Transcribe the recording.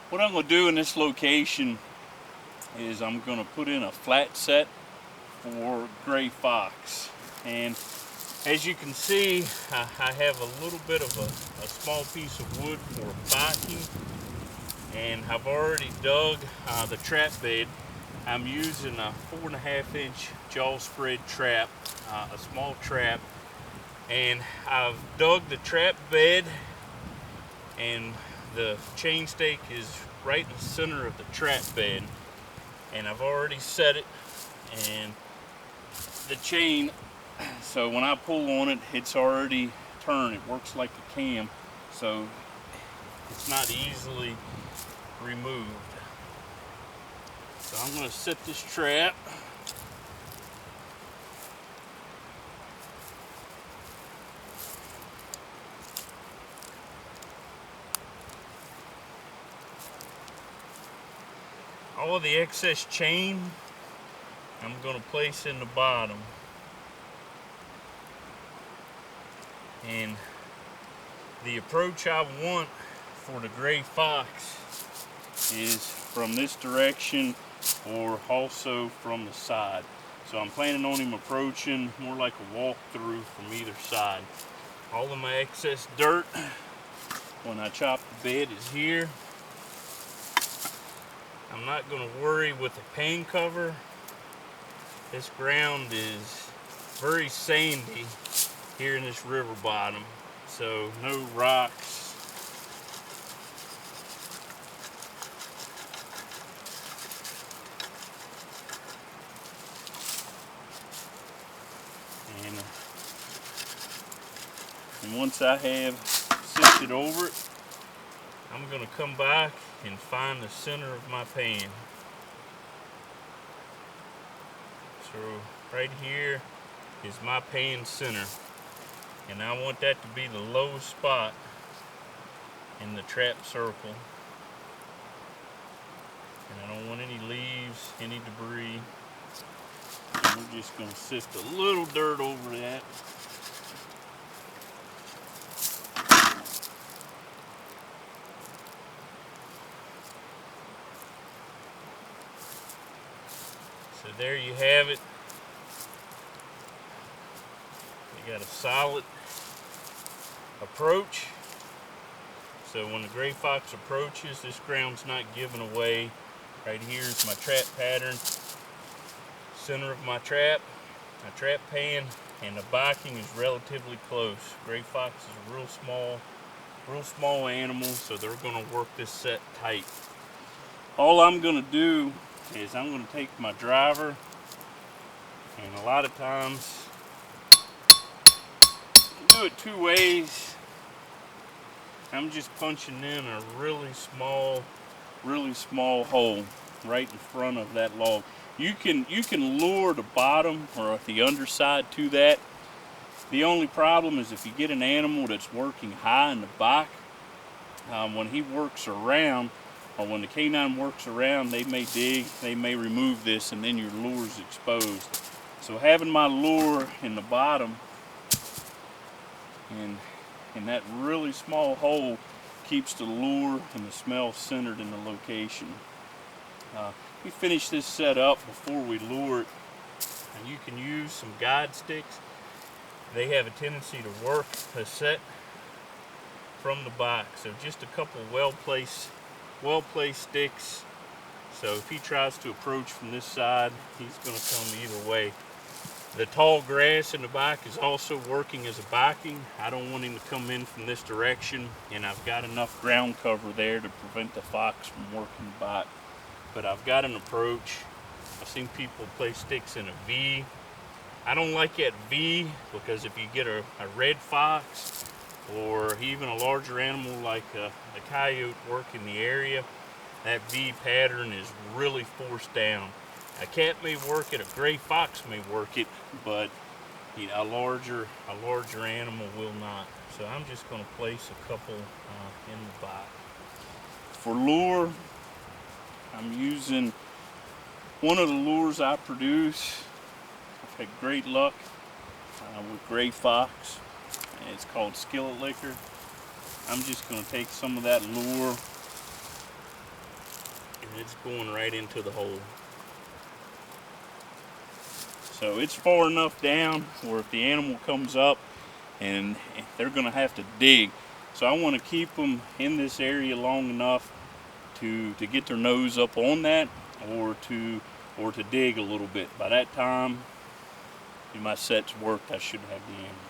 What I'm going to do in this location is I'm going to put in a flat set for gray fox. And as you can see, I have a little bit of a small piece of wood for backing, and I've already dug the trap bed. I'm using a 4.5-inch jaw spread trap, a small trap, and I've dug the trap bed, and the chain stake is right in the center of the trap bed, and I've already set it, and the chain, so when I pull on it, it's already turned. It works like a cam, so it's not easily removed. So I'm going to set this trap. All of the excess chain I'm going to place in the bottom. And the approach I want for the gray fox is from this direction or also from the side. So I'm planning on him approaching more like a walkthrough from either side. All of my excess dirt when I chop the bed is here. I'm not going to worry with the pane cover. This ground is very sandy here in this river bottom, so no rocks. And once I have sifted over it, I'm going to come back and find the center of my pan. So right here is my pan center, and I want that to be the lowest spot in the trap circle. And I don't want any leaves, any debris. So we're just going to sift a little dirt over that. So there you have it. You got a solid approach. So when the gray fox approaches, this ground's not giving away. Right here is my trap pattern, center of my trap pan, and the backing is relatively close. Gray fox is a real small animal, so they're going to work this set tight. All I'm going to do is I'm going to take my driver, and a lot of times do it two ways. I'm just punching in a really small hole right in front of that log. You can lure the bottom or the underside to that. The only problem is if you get an animal that's working high in the back, when he works around, or when the canine works around, they may dig, they may remove this, and then your lure's exposed. So having my lure in the bottom and in that really small hole keeps the lure and the smell centered in the location. We finish this set up before we lure it, and you can use some guide sticks. They have a tendency to work a set from the back, so just a couple well-placed sticks. So if he tries to approach from this side, he's going to come either way. The tall grass in the back is also working as a backing. I don't want him to come in from this direction, and I've got enough ground cover there to prevent the fox from working back. But I've got an approach. I've seen people place sticks in a V. I don't like that V because if you get a red fox or even a larger animal like a coyote work in the area, that V pattern is really forced down. A cat may work it, a gray fox may work it, but a larger animal will not. So I'm just going to place a couple in the back. For lure, I'm using one of the lures I produce. I've had great luck with gray fox. It's called skillet liquor. I'm just going to take some of that lure It's going right into the hole. So it's far enough down where if the animal comes up, and they're going to have to dig. So I want to keep them in this area long enough to get their nose up on that, or to dig a little bit. By that time, my set's worked, I should have the animal.